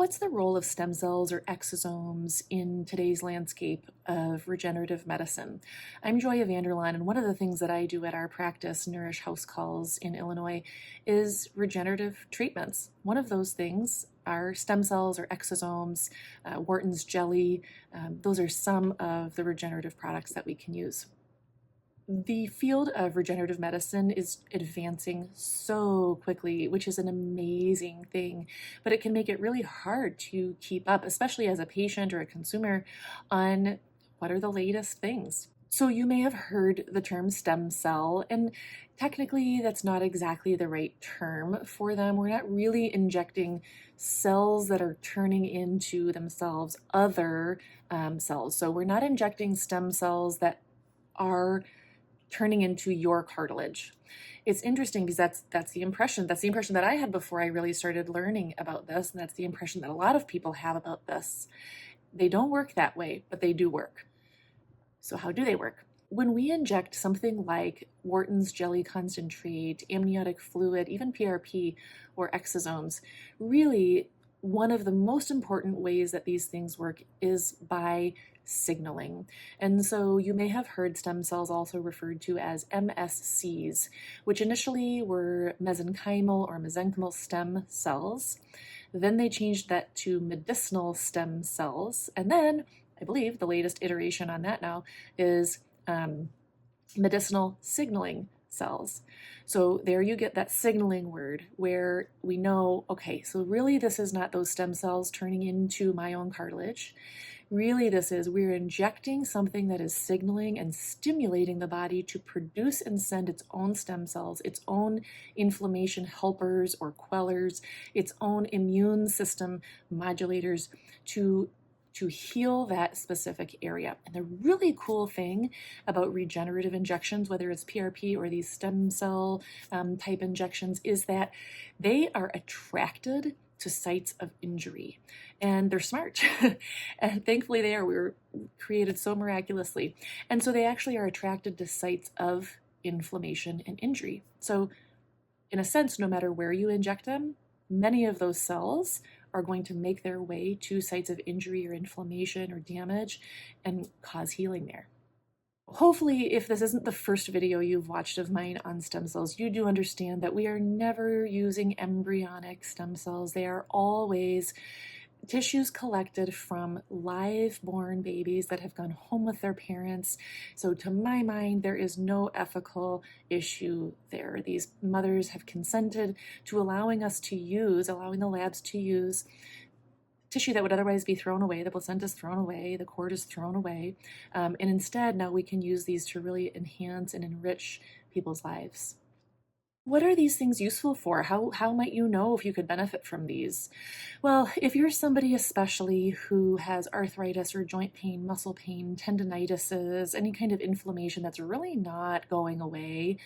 What's the role of stem cells or exosomes in today's landscape of regenerative medicine? I'm Joya Vanderlaan, and one of the things that I do at our practice, Nourish House Calls in Illinois, is regenerative treatments. One of those things are stem cells or exosomes, Wharton's jelly. Those are some of the regenerative products that we can use. The field of regenerative medicine is advancing so quickly, which is an amazing thing, but it can make it really hard to keep up, especially as a patient or a consumer, on what are the latest things. So you may have heard the term stem cell, and technically that's not exactly the right term for them. We're not really injecting cells that are turning into themselves other cells. So we're not injecting stem cells that are turning into your cartilage. It's interesting because that's the impression that I had before I really started learning about this, and that's the impression that a lot of people have about this. They don't work that way, but they do work. So how do they work? When we inject something like Wharton's jelly concentrate, amniotic fluid, even PRP or exosomes, really one of the most important ways that these things work is by signaling. And so you may have heard stem cells also referred to as MSCs, which initially were mesenchymal or mesenchymal stem cells. Then they changed that to medicinal stem cells. And then I believe the latest iteration on that now is medicinal signaling cells. So there you get that signaling word where we know, okay, so really this is not those stem cells turning into my own cartilage. Really this is, we're injecting something that is signaling and stimulating the body to produce and send its own stem cells, its own inflammation helpers or quellers, its own immune system modulators to heal that specific area. And the really cool thing about regenerative injections, whether it's PRP or these stem cell type injections, is that they are attracted to sites of injury. And they're smart. And thankfully they are. We were created so miraculously. And so they actually are attracted to sites of inflammation and injury. So in a sense, no matter where you inject them, many of those cells are going to make their way to sites of injury or inflammation or damage and cause healing there. Hopefully, if this isn't the first video you've watched of mine on stem cells, you do understand that we are never using embryonic stem cells. They are always tissues collected from live-born babies that have gone home with their parents. So to my mind, there is no ethical issue there. These mothers have consented to allowing the labs to use tissue that would otherwise be thrown away. The placenta is thrown away, the cord is thrown away, and instead now we can use these to really enhance and enrich people's lives. What are these things useful for? How might you know if you could benefit from these? Well, if you're somebody especially who has arthritis or joint pain, muscle pain, tendinitis, any kind of inflammation that's really not going away,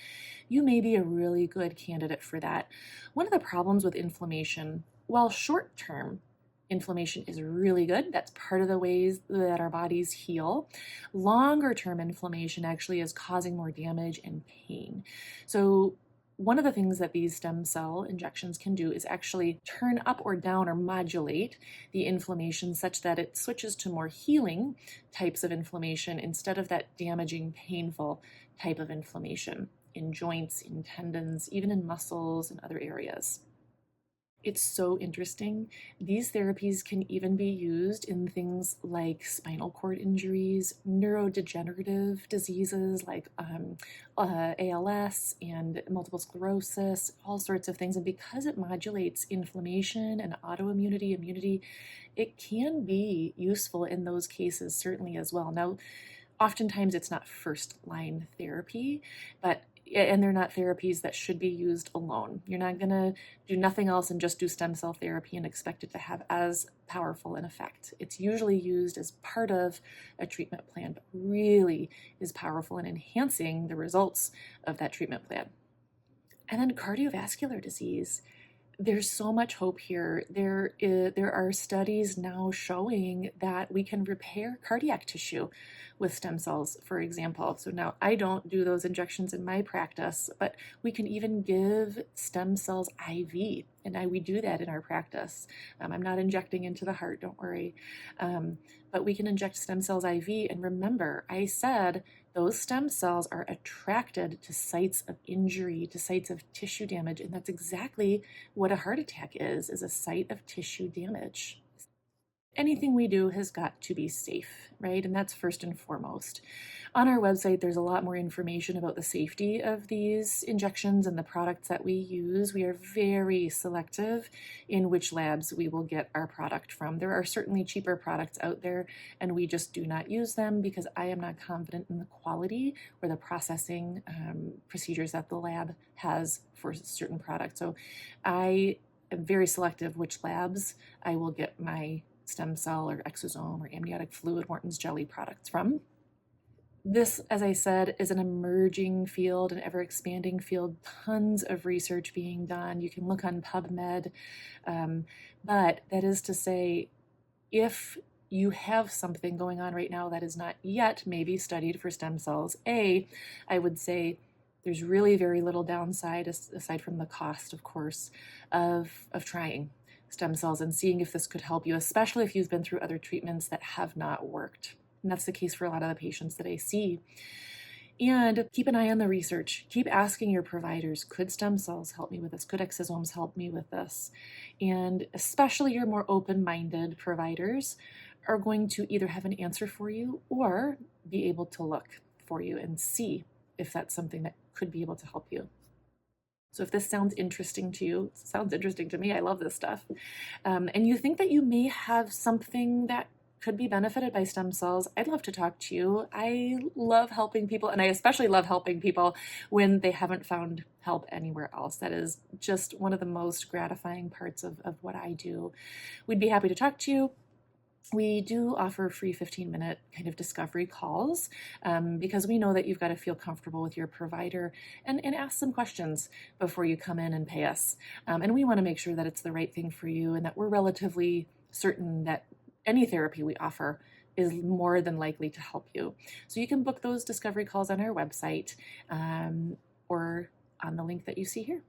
you may be a really good candidate for that. One of the problems with inflammation, while short-term inflammation is really good, that's part of the ways that our bodies heal, longer-term inflammation actually is causing more damage and pain. So one of the things that these stem cell injections can do is actually turn up or down or modulate the inflammation such that it switches to more healing types of inflammation instead of that damaging, painful type of inflammation in joints, in tendons, even in muscles and other areas. It's so interesting. These therapies can even be used in things like spinal cord injuries, neurodegenerative diseases like ALS and multiple sclerosis, all sorts of things. And because it modulates inflammation and autoimmunity, immunity, it can be useful in those cases certainly as well. Now, oftentimes it's not first-line therapy, and they're not therapies that should be used alone. You're not going to do nothing else and just do stem cell therapy and expect it to have as powerful an effect. It's usually used as part of a treatment plan, but really is powerful in enhancing the results of that treatment plan. And then cardiovascular disease. there's so much hope here. There are studies now showing that we can repair cardiac tissue with stem cells, for example. So now I don't do those injections in my practice, but we can even give stem cells IV, and we do that in our practice. I'm not injecting into the heart, don't worry. But we can inject stem cells IV, and remember, I said those stem cells are attracted to sites of injury, to sites of tissue damage, and that's exactly what a heart attack is a site of tissue damage. Anything we do has got to be safe, right? And that's first and foremost. On our website, there's a lot more information about the safety of these injections and the products that we use. We are very selective in which labs we will get our product from. There are certainly cheaper products out there, and we just do not use them because I am not confident in the quality or the processing procedures that the lab has for certain products. So I am very selective which labs I will get my stem cell or exosome or amniotic fluid Morton's jelly products from. This, as I said, is an emerging field, an ever-expanding field, tons of research being done. You can look on PubMed, but that is to say, if you have something going on right now that is not yet maybe studied for stem cells, I would say there's really very little downside, aside from the cost, of course, of trying stem cells and seeing if this could help you, especially if you've been through other treatments that have not worked. And that's the case for a lot of the patients that I see. And keep an eye on the research. Keep asking your providers, could stem cells help me with this? Could exosomes help me with this? And especially your more open-minded providers are going to either have an answer for you or be able to look for you and see if that's something that could be able to help you. So if this sounds interesting to you, it sounds interesting to me, I love this stuff, and you think that you may have something that could be benefited by stem cells, I'd love to talk to you. I love helping people, and I especially love helping people when they haven't found help anywhere else. That is just one of the most gratifying parts of what I do. We'd be happy to talk to you. We do offer free 15-minute kind of discovery calls because we know that you've got to feel comfortable with your provider and ask some questions before you come in and pay us. And we want to make sure that it's the right thing for you and that we're relatively certain that any therapy we offer is more than likely to help you. So you can book those discovery calls on our website or on the link that you see here.